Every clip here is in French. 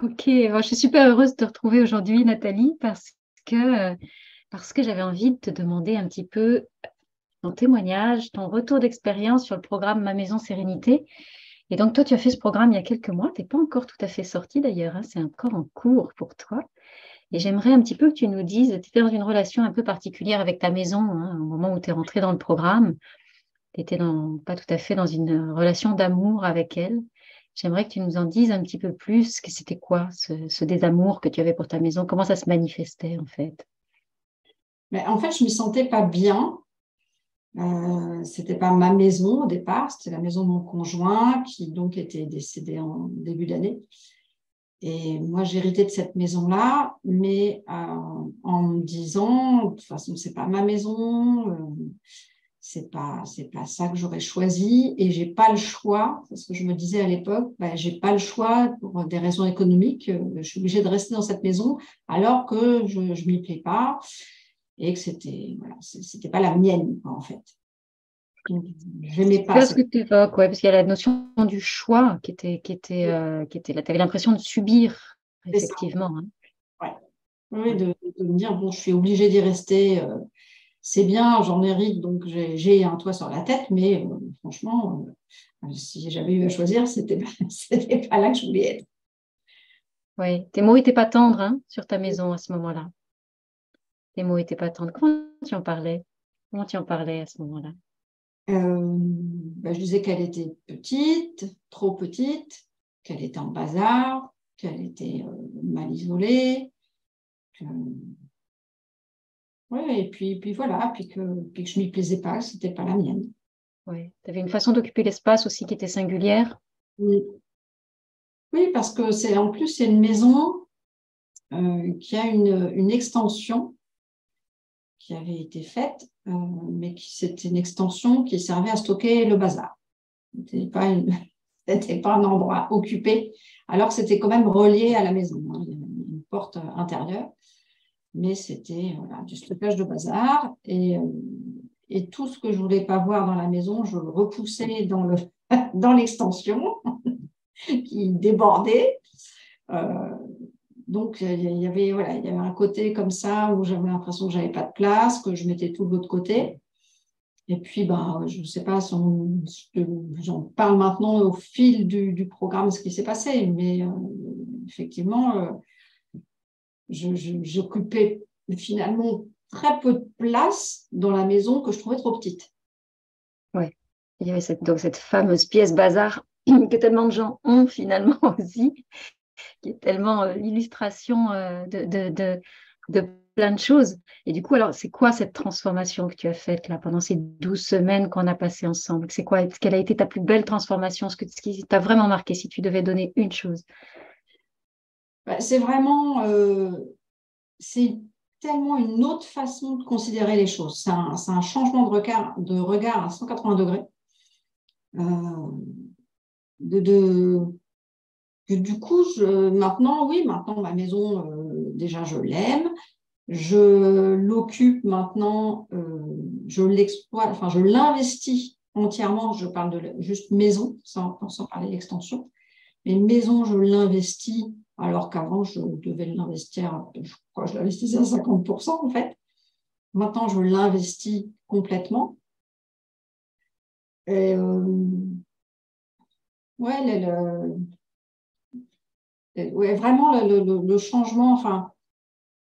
Ok, bon, je suis super heureuse de te retrouver aujourd'hui, Nathalie, que, parce que j'avais envie de te demander un petit peu ton témoignage, ton retour d'expérience sur le programme Ma Maison Sérénité. Et donc, toi, tu as fait ce programme il y a quelques mois. Tu n'es pas encore tout à fait sorti d'ailleurs, hein, c'est encore en cours pour toi. Et j'aimerais un petit peu que tu nous dises, tu étais dans une relation un peu particulière avec ta maison, hein, au moment où tu es rentrée dans le programme. Tu étais pas tout à fait dans une relation d'amour avec elle. J'aimerais que tu nous en dises un petit peu plus, que c'était quoi ce désamour que tu avais pour ta maison, comment ça se manifestait en fait. Mais en fait, je ne me sentais pas bien. C'était pas ma maison au départ, c'était la maison de mon conjoint qui donc était décédé en début d'année. Et moi, j'ai hérité de cette maison-là, mais en me disant, de toute façon, c'est pas ma maison, c'est pas ça que j'aurais choisi, et j'ai pas le choix, parce que je me disais à l'époque, ben, j'ai pas le choix pour des raisons économiques, je suis obligée de rester dans cette maison alors que je m'y plais pas et que c'était voilà, c'était pas la mienne en fait. Donc, je n'aimais C'est pas là ce que cette. tu évoques, ouais, parce qu'il y a la notion du choix qui était là. Tu avais l'impression de subir, C'est ça. effectivement, hein. Ouais. Oui, Ouais. de me dire, bon, je suis obligée d'y rester. C'est bien, j'en hérite, donc j'ai un toit sur la tête, mais franchement, si j'avais eu à choisir, c'était pas là que je voulais être. Ouais. Tes mots n'étaient pas tendres, hein, sur ta maison à ce moment-là. Tes mots n'étaient pas tendres. Comment tu en parlais? Comment tu en parlais à ce moment-là? Ben, je disais qu'elle était petite, trop petite, qu'elle était en bazar, qu'elle était mal isolée, que, ouais, et puis voilà, puis que je m'y plaisais pas, c'était pas la mienne. Ouais. Tu avais une façon d'occuper l'espace aussi qui était singulière. Oui, oui, parce que en plus c'est une maison qui a une extension qui avait été faite, mais c'était une extension qui servait à stocker le bazar. C'était pas c'était pas un endroit occupé, alors que c'était quand même relié à la maison, hein. Il y avait une porte intérieure, mais c'était voilà, du stockage de bazar. Et tout ce que je voulais pas voir dans la maison, je le repoussais dans l'extension qui débordait. Euh, donc, voilà, il y avait un côté comme ça où j'avais l'impression que j'avais pas de place, que je mettais tout de l'autre côté. Et puis, ben, je ne sais pas si j'en parle maintenant au fil du programme, ce qui s'est passé, mais effectivement, j'occupais finalement très peu de place dans la maison que je trouvais trop petite. Ouais. Il y avait donc cette fameuse pièce bazar que tellement de gens ont finalement aussi, qui est tellement l'illustration de plein de choses. Et du coup, alors, c'est quoi cette transformation que tu as faite là pendant ces 12 semaines qu'on a passées ensemble? C'est quoi? Quelle a été ta plus belle transformation? Ce qui t'a vraiment marqué si tu devais donner une chose? Ben, c'est tellement une autre façon de considérer les choses. C'est un changement de regard à 180 degrés. Euh, de, du coup, maintenant, ma maison, déjà, je l'aime. Je l'occupe maintenant, je l'exploite, enfin, je l'investis entièrement. Je parle de juste maison, sans parler d'extension. Mais maison, je l'investis, alors qu'avant, je devais l'investir, je crois que je l'investissais à 50% en fait. Maintenant, je l'investis complètement. Et ouais, ouais, vraiment, le changement, enfin,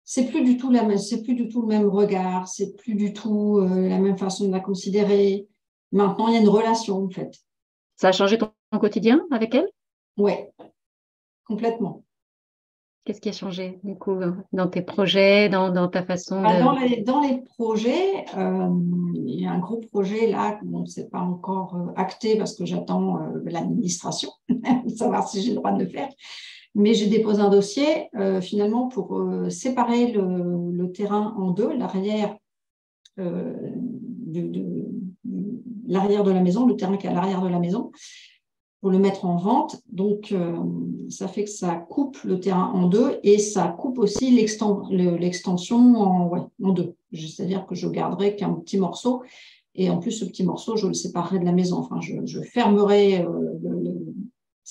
c'est plus du tout le même regard, c'est plus du tout la même façon de la considérer. Maintenant, il y a une relation, en fait. Ça a changé ton quotidien avec elle? Ouais, complètement. Qu'est-ce qui a changé du coup dans tes projets, dans ta façon Bah, de... dans les projets, il y a un gros projet là, bon, c'est pas encore acté parce que j'attends l'administration, savoir si j'ai le droit de le faire. Mais j'ai déposé un dossier finalement pour séparer le terrain en deux, l'arrière de la maison, le terrain qui est à l'arrière de la maison, pour le mettre en vente. Donc, ça fait que ça coupe le terrain en deux et ça coupe aussi l'extension en deux. C'est-à-dire que je garderai qu'un petit morceau et en plus, ce petit morceau, je le séparerai de la maison. Enfin, je fermerai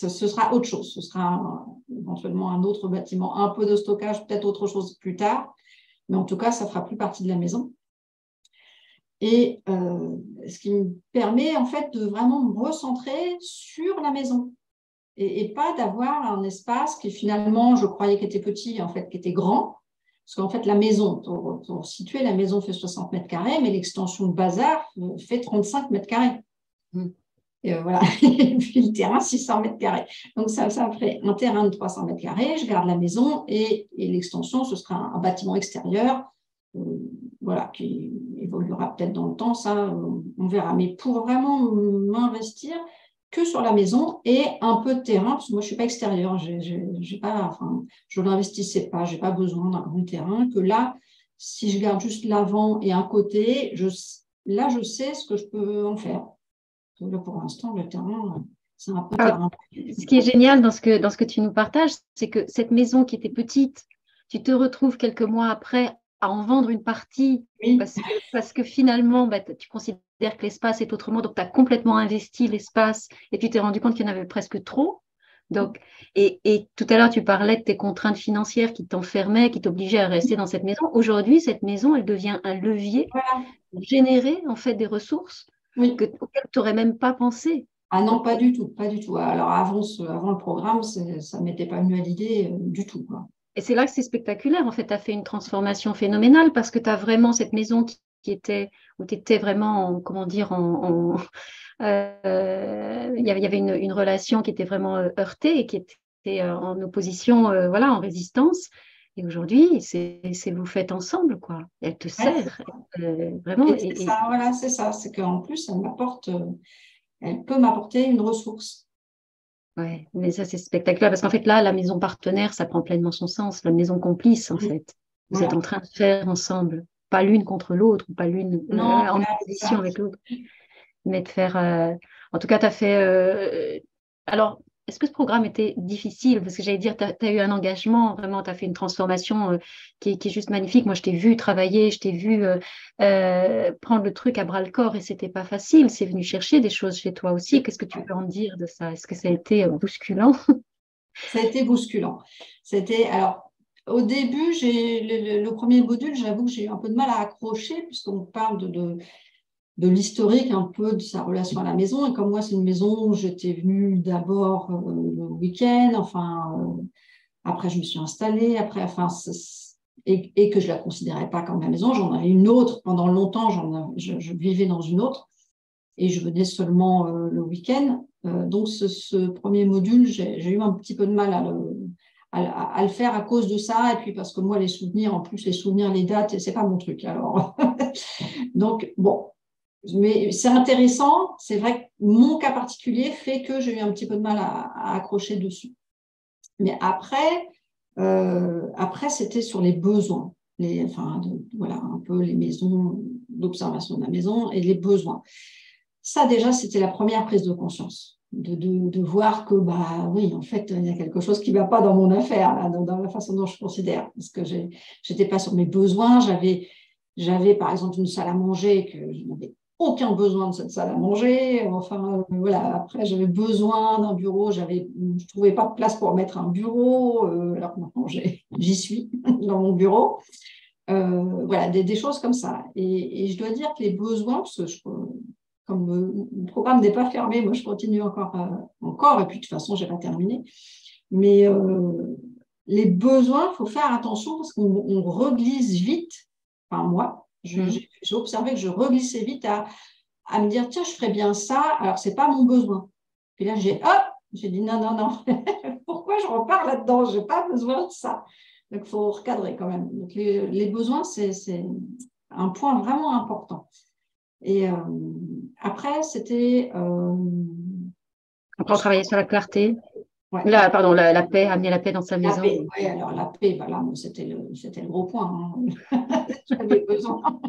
ce sera autre chose. Ce sera éventuellement un autre bâtiment, un peu de stockage, peut-être autre chose plus tard. Mais en tout cas, ça ne fera plus partie de la maison. Et ce qui me permet en fait de vraiment me recentrer sur la maison et pas d'avoir un espace qui finalement, je croyais qu'il était petit, en fait, qui était grand. Parce qu'en fait, la maison, pour situer, la maison fait 60 mètres carrés, mais l'extension de bazar fait 35 mètres carrés. Et voilà. Et puis le terrain, 600 mètres carrés. Donc, ça ferait un terrain de 300 mètres carrés. Je garde la maison et l'extension, ce sera un bâtiment extérieur voilà, qui évoluera peut-être dans le temps. Ça, on verra. Mais pour vraiment m'investir que sur la maison et un peu de terrain, parce que moi, je ne suis pas extérieure. Je ne l'investissais pas. Je n'ai pas besoin d'un grand terrain. Que là, si je garde juste l'avant et un côté, là, je sais ce que je peux en faire. Là, pour l'instant, le terrain, c'est un peu terrain. Ce qui est génial dans ce que tu nous partages, c'est que cette maison qui était petite, tu te retrouves quelques mois après à en vendre une partie oui. parce que finalement, tu considères que l'espace est autrement, donc tu as complètement investi l'espace et tu t'es rendu compte qu'il y en avait presque trop. Donc, et tout à l'heure, tu parlais de tes contraintes financières qui t'enfermaient, qui t'obligeaient à rester dans cette maison. Aujourd'hui, cette maison, elle devient un levier pour générer en fait des ressources auxquelles tu n'aurais même pas pensé. Ah non, pas du tout, pas du tout. Alors avant le programme, ça ne m'était pas venu à l'idée du tout, quoi. Et c'est là que c'est spectaculaire. En fait, tu as fait une transformation phénoménale parce que tu as vraiment cette maison qui était, où tu étais vraiment, comment dire, il y avait une relation qui était vraiment heurtée et qui était en opposition, voilà, en résistance. Et aujourd'hui, c'est vous faites ensemble, quoi. Elle te sert, vraiment. Voilà, c'est ça. C'est qu'en plus, elle peut m'apporter une ressource. Ouais, mais ça, c'est spectaculaire parce qu'en fait, là, la maison partenaire, ça prend pleinement son sens. La maison complice, en fait. Vous êtes en train de faire ensemble, pas l'une contre l'autre, ou pas l'une en opposition avec l'autre, mais de faire. En tout cas, tu as fait. Alors, est-ce que ce programme était difficile? Parce que j'allais dire, tu as eu un engagement, vraiment, tu as fait une transformation qui est juste magnifique. Moi, je t'ai vu travailler, je t'ai vu prendre le truc à bras le corps et c'était pas facile. C'est venu chercher des choses chez toi aussi. Qu'est-ce que tu peux en dire de ça? Est-ce que ça a été bousculant? Ça a été bousculant. Alors, au début, le premier module, j'avoue que j'ai eu un peu de mal à accrocher puisqu'on parle de l'historique un peu de sa relation à la maison. Et comme moi, c'est une maison où j'étais venue d'abord le week-end, après je me suis installée, et que je ne la considérais pas comme ma maison. J'en avais une autre pendant longtemps, je vivais dans une autre et je venais seulement le week-end. Donc ce premier module, j'ai eu un petit peu de mal à le faire à cause de ça. Et puis parce que moi, les souvenirs, les dates, c'est pas mon truc. Alors, donc bon. Mais c'est intéressant, c'est vrai que mon cas particulier fait que j'ai eu un petit peu de mal à accrocher dessus. Mais après c'était sur les besoins, voilà, un peu les maisons, d'observation de la maison et les besoins. Ça déjà, c'était la première prise de conscience, de voir que, oui, en fait, il y a quelque chose qui ne va pas dans mon affaire, là, dans la façon dont je considère, parce que je n'étais pas sur mes besoins, j'avais par exemple une salle à manger que je n'avais aucun besoin de cette salle à manger. Enfin, voilà. Après, j'avais besoin d'un bureau. Je ne trouvais pas de place pour mettre un bureau. Alors maintenant, j'y suis dans mon bureau. Voilà, des choses comme ça. Et je dois dire que les besoins, parce que comme le programme n'est pas fermé, moi, je continue encore. Et puis, de toute façon, je n'ai pas terminé. Mais les besoins, il faut faire attention parce qu'on reglisse vite. Enfin, moi, j'ai observé que je reglissais vite à me dire, tiens, je ferais bien ça, alors ce n'est pas mon besoin. Puis là, j'ai dit non, pourquoi je repars là-dedans? Je n'ai pas besoin de ça. Donc, il faut recadrer quand même. Donc, les besoins, c'est un point vraiment important. Et après, c'était… Après, on travaillait sur la clarté. Ouais. La paix, amener la paix dans sa maison. Oui, alors la paix, là, c'était le gros point. J'avais besoin.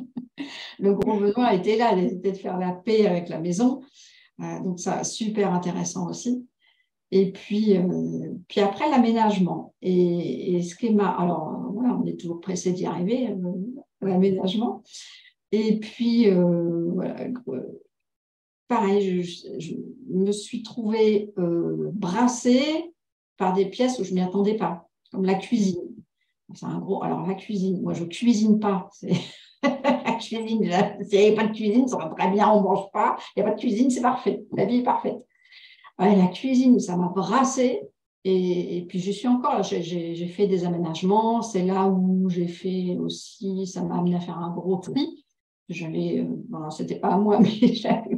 Le gros besoin était là, c'était de faire la paix avec la maison. Donc, ça, super intéressant aussi. Et puis après, l'aménagement. Et ce qui est alors, voilà, on est toujours pressé d'y arriver, l'aménagement. Et puis, voilà, pareil, je me suis trouvée brassée par des pièces où je ne m'y attendais pas, comme la cuisine. C'est un gros. Alors, la cuisine, moi, je ne cuisine pas. La cuisine, s'il n'y avait pas de cuisine, ça va très bien, on ne mange pas. Il n'y a pas de cuisine, c'est parfait. La vie est parfaite. Ouais, la cuisine, ça m'a brassée. Et puis, je suis encore là. J'ai fait des aménagements. C'est là où j'ai fait aussi, ça m'a amené à faire un gros tri. J'avais, bon, c'était pas à moi, mais j'avais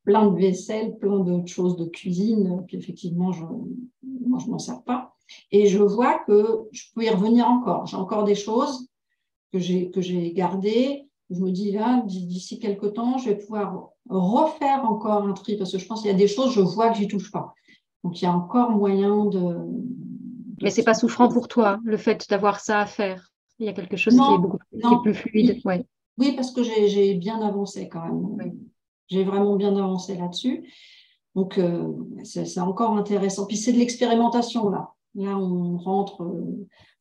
plein de vaisselle, plein d'autres choses de cuisine qu'effectivement, moi, je m'en sers pas. Et je vois que je peux y revenir encore. J'ai encore des choses que j'ai gardées. Je me dis, là, d'ici quelques temps, je vais pouvoir refaire encore un tri parce que je pense qu'il y a des choses, je vois que j'y touche pas. Donc, il y a encore moyen Mais c'est pas souffrant pour toi, le fait d'avoir ça à faire. Il y a quelque chose qui est Non, qui est non. plus fluide. Ouais. Oui, parce que j'ai bien avancé quand même. Ouais. J'ai vraiment bien avancé là-dessus. Donc, c'est encore intéressant. Puis, c'est de l'expérimentation, là. Là, on rentre,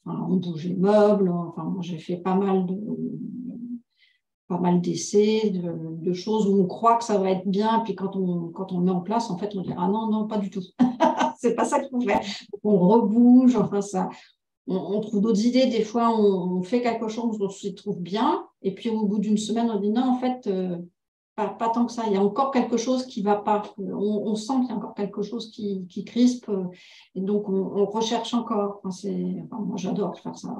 enfin, on bouge les meubles. Enfin, moi, j'ai fait pas mal d'essais, de choses où on croit que ça va être bien. Puis, quand on met en place, en fait, on dira non, non, pas du tout. C'est pas ça qu'il faut faire. On rebouge. Enfin, ça, on trouve d'autres idées. Des fois, on fait quelque chose, on s'y trouve bien. Et puis, au bout d'une semaine, on dit non, en fait, pas tant que ça. Il y a encore quelque chose qui ne va pas. On sent qu'il y a encore quelque chose qui crispe. Et donc, on recherche encore. Moi, j'adore faire ça.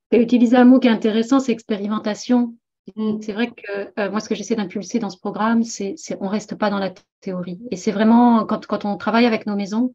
Tu as utilisé un mot qui est intéressant, c'est expérimentation. Mm. C'est vrai que moi, ce que j'essaie d'impulser dans ce programme, on reste pas dans la théorie. Et c'est vraiment, quand on travaille avec nos maisons,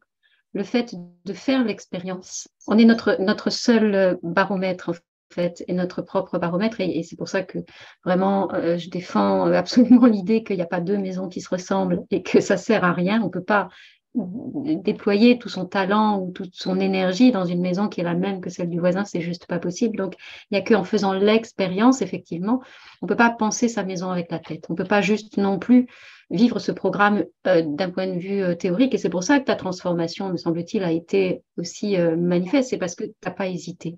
le fait de faire l'expérience. On est notre seul baromètre, en fait, et notre propre baromètre. Et c'est pour ça que vraiment, je défends absolument l'idée qu'il n'y a pas deux maisons qui se ressemblent et que ça sert à rien. On ne peut pas déployer tout son talent ou toute son énergie dans une maison qui est la même que celle du voisin, c'est juste pas possible. Donc, il n'y a qu'en faisant l'expérience, effectivement, on ne peut pas penser sa maison avec la tête. On ne peut pas juste non plus vivre ce programme d'un point de vue théorique. Et c'est pour ça que ta transformation, me semble-t-il, a été aussi manifeste. C'est parce que tu n'as pas hésité. Tu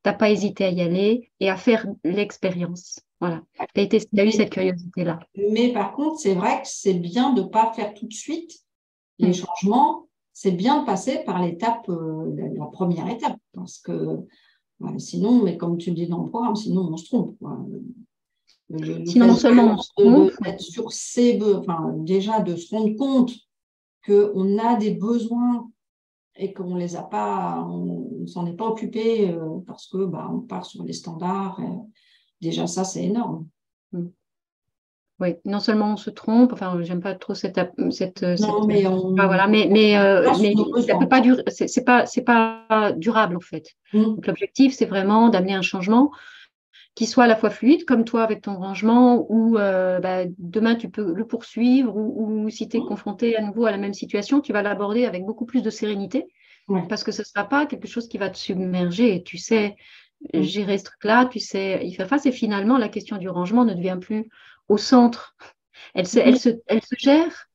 n'as pas hésité à y aller et à faire l'expérience. Voilà. Tu as eu cette curiosité-là. Mais par contre, c'est vrai que c'est bien de ne pas faire tout de suite les changements. C'est bien de passer par l'étape, la première étape. Parce que sinon, mais comme tu le dis dans le programme, sinon on se trompe. Sinon, non seulement on se trompe, d'être sur déjà de se rendre compte qu'on a des besoins et qu'on ne les a pas, on ne s'en est pas occupé parce que on part sur les standards. Déjà, ça, c'est énorme. Oui, non seulement on se trompe, enfin, j'aime pas trop Non, mais voilà, mais ça peut pas durer, c'est pas durable en fait. Donc l'objectif, c'est vraiment d'amener un changement qui soit à la fois fluide, comme toi avec ton rangement, ou demain tu peux le poursuivre, ou si tu es confronté à nouveau à la même situation, tu vas l'aborder avec beaucoup plus de sérénité, parce que ce ne sera pas quelque chose qui va te submerger, et tu sais gérer ce truc-là, tu sais y faire face, et finalement la question du rangement ne devient plus au centre. Elle se gère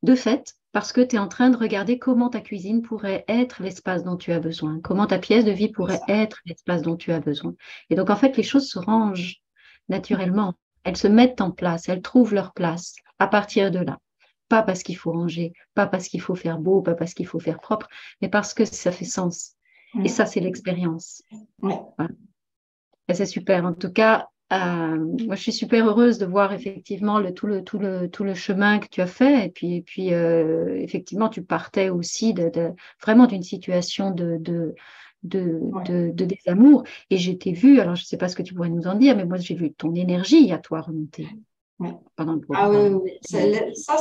de fait parce que tu es en train de regarder comment ta cuisine pourrait être l'espace dont tu as besoin, comment ta pièce de vie pourrait être l'espace dont tu as besoin. Et donc, en fait, les choses se rangent naturellement. Elles se mettent en place, elles trouvent leur place à partir de là. Pas parce qu'il faut ranger, pas parce qu'il faut faire beau, pas parce qu'il faut faire propre, mais parce que ça fait sens. Et ça, c'est l'expérience. Ouais. Voilà. Et c'est super. En tout cas, moi, je suis super heureuse de voir effectivement tout le chemin que tu as fait. Et puis effectivement, tu partais aussi vraiment d'une situation de désamour. Et j'ai été vue, alors je ne sais pas ce que tu pourrais nous en dire, mais moi, j'ai vu ton énergie à toi remonter pendant le programme. Oui. Ça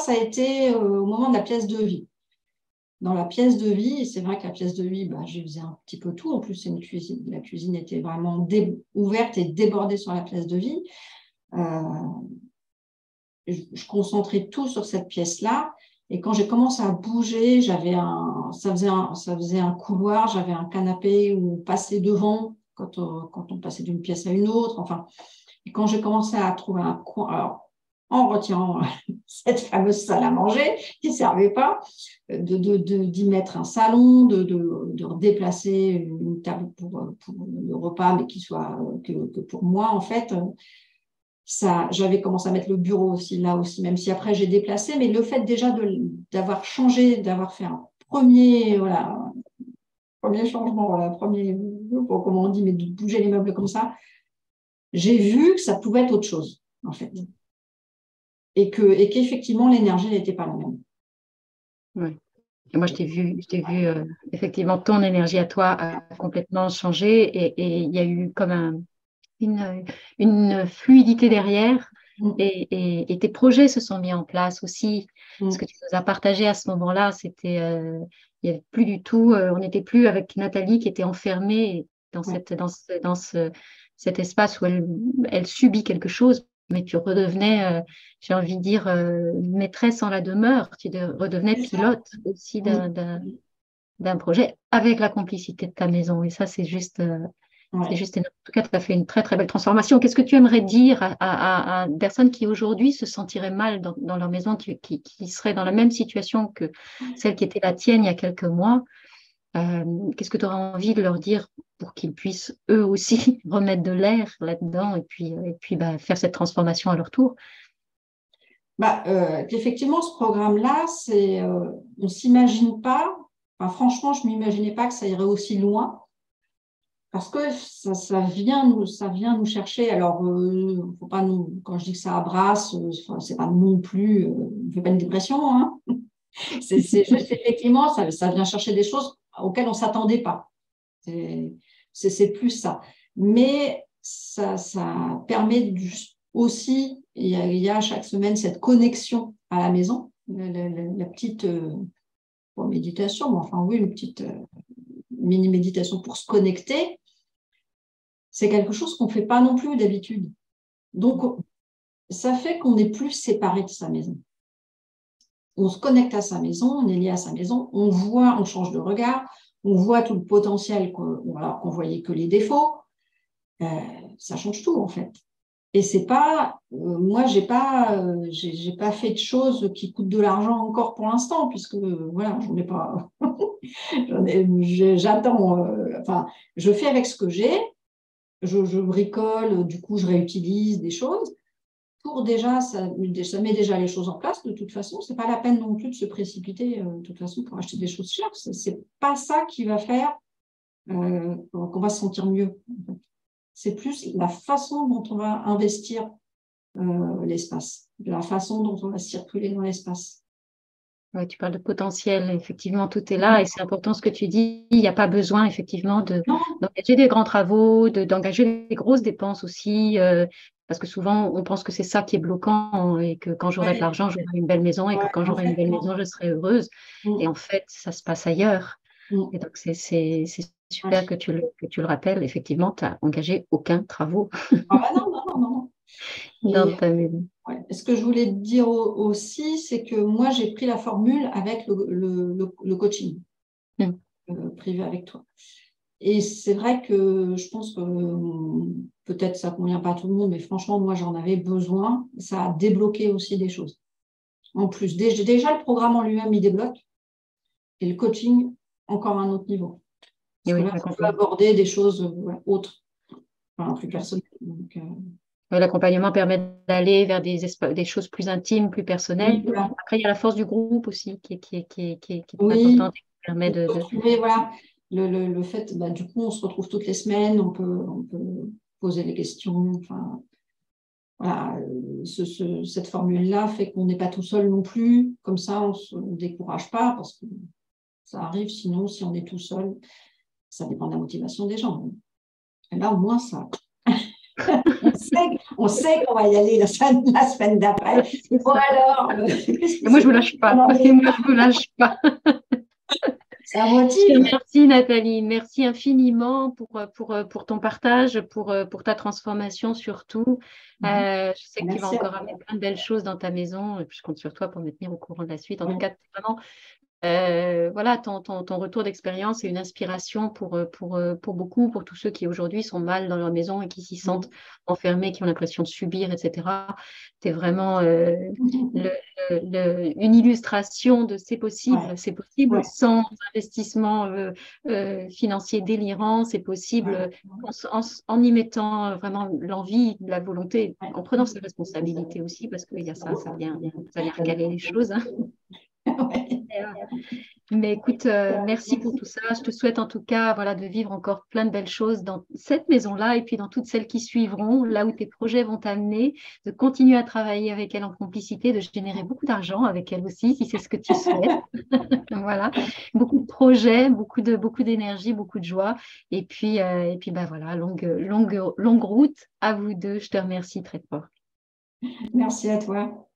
a été au moment de la pièce de vie. Dans la pièce de vie, c'est vrai que la pièce de vie, je faisais un petit peu tout. En plus, c'est une cuisine. La cuisine était vraiment ouverte et débordée sur la pièce de vie. Je concentrais tout sur cette pièce-là. Et quand j'ai commencé à bouger, ça faisait un couloir, j'avais un canapé où on passait devant quand on passait d'une pièce à une autre. Enfin, et quand j'ai commencé à trouver un coin, alors, en retirant cette fameuse salle à manger qui ne servait pas, d'y mettre un salon, de déplacer une table pour le repas, mais qui soit que pour moi, en fait. j'avais commencé à mettre le bureau aussi là aussi, même si après j'ai déplacé, mais le fait déjà d'avoir changé, d'avoir fait un premier, voilà, premier changement, voilà, premier, comment on dit, mais de bouger les meubles comme ça, j'ai vu que ça pouvait être autre chose, en fait. Et qu'effectivement, l'énergie n'était pas la même. Oui. Et moi, je t'ai vu effectivement, ton énergie à toi a complètement changé et il y a eu comme une fluidité derrière et tes projets se sont mis en place aussi. Ce que tu nous as partagé à ce moment-là, c'était, il y avait plus du tout, on n'était plus avec Nathalie qui était enfermée dans cet espace où elle subit quelque chose, mais tu redevenais, j'ai envie de dire, maîtresse en la demeure. Tu redevenais pilote aussi d'un projet avec la complicité de ta maison. Et ça, c'est juste énorme. En tout cas, tu as fait une très, très belle transformation. Qu'est-ce que tu aimerais dire à une personne qui aujourd'hui se sentirait mal dans leur maison, qui serait dans la même situation que celle qui était la tienne il y a quelques mois? Qu'est-ce que tu aurais envie de leur dire pour qu'ils puissent eux aussi remettre de l'air là-dedans et puis faire cette transformation à leur tour? Effectivement, ce programme-là, on ne s'imagine pas, enfin, franchement, je ne m'imaginais pas que ça irait aussi loin. Parce que ça vient nous chercher. Alors, faut pas quand je dis que ça abrace, c'est pas non plus, on ne fait pas une dépression. Hein. C'est juste, effectivement, ça vient chercher des choses auxquelles on ne s'attendait pas. C'est plus ça. Mais ça permet aussi, il y a chaque semaine cette connexion à la maison, la petite méditation, mais enfin oui, une petite mini-méditation pour se connecter. C'est quelque chose qu'on ne fait pas non plus d'habitude. Donc, ça fait qu'on n'est plus séparé de sa maison. On se connecte à sa maison, on est lié à sa maison, on voit, on change de regard, on voit tout le potentiel alors qu'on voyait que les défauts. Ça change tout, en fait. Et c'est pas, moi, j'ai pas fait de choses qui coûtent de l'argent encore pour l'instant, puisque voilà, j'en ai pas. J'attends. Enfin, je fais avec ce que j'ai. Je bricole, du coup, je réutilise des choses. Pour déjà, ça met déjà les choses en place. De toute façon, c'est pas la peine non plus de se précipiter. De toute façon, pour acheter des choses chères, c'est pas ça qui va faire qu'on va se sentir mieux. En fait. C'est plus la façon dont on va investir l'espace, la façon dont on va circuler dans l'espace. Ouais, tu parles de potentiel, effectivement, tout est là et c'est important ce que tu dis. Il n'y a pas besoin, effectivement, d'engager des grands travaux, d'engager des grosses dépenses aussi, parce que souvent, on pense que c'est ça qui est bloquant et que quand j'aurai de l'argent, j'aurai une belle maison et que quand j'aurai une belle maison, je serai heureuse. Et en fait, ça se passe ailleurs. Et donc, c'est super que tu le rappelles. Effectivement, tu n'as engagé aucun travaux non. dans ta maison. Ce que je voulais te dire aussi, c'est que moi, j'ai pris la formule avec le coaching privé avec toi. Et c'est vrai que je pense que peut-être ça ne convient pas à tout le monde, mais franchement, moi, j'en avais besoin. Ça a débloqué aussi des choses. En plus, déjà, le programme en lui-même, il débloque. Et le coaching, encore à un autre niveau. Parce que là, on peut aborder des choses autres, plus personnelles. Donc, l'accompagnement permet d'aller vers des choses plus intimes, plus personnelles. Oui, voilà. Après, il y a la force du groupe aussi qui est importante et qui permet de trouver, voilà, le fait, du coup, on se retrouve toutes les semaines, on peut poser les questions. Enfin, voilà, cette formule-là fait qu'on n'est pas tout seul non plus. Comme ça, on ne se décourage pas parce que ça arrive. Sinon, si on est tout seul, ça dépend de la motivation des gens. Et là, au moins, ça... on sait qu'on va y aller la semaine d'après. Bon, alors, et moi, je ne vous lâche pas. Ça motive. Merci Nathalie, merci infiniment pour ton partage, pour ta transformation surtout. Je sais que tu vas encore amener plein de belles choses dans ta maison et puis je compte sur toi pour me tenir au courant de la suite. En tout cas, vraiment, voilà, ton retour d'expérience est une inspiration pour beaucoup, pour tous ceux qui aujourd'hui sont mal dans leur maison et qui s'y sentent enfermés, qui ont l'impression de subir, etc. Tu es vraiment le- une illustration de Ouais, c'est possible ouais, sans investissement financier délirant, c'est ouais, possible en y mettant vraiment l'envie, la volonté, ouais. en prenant ses responsabilités aussi, parce qu'il y a ça, ça vient recaler les choses, hein. Ouais. Mais écoute, merci pour tout ça. Je te souhaite en tout cas, voilà, de vivre encore plein de belles choses dans cette maison-là et puis dans toutes celles qui suivront, là où tes projets vont t'amener, de continuer à travailler avec elle en complicité, de générer beaucoup d'argent avec elle aussi, si c'est ce que tu souhaites. Voilà, beaucoup de projets, beaucoup d'énergie, beaucoup de joie. Et puis bah voilà, longue route à vous deux. Je te remercie très fort. Merci à toi.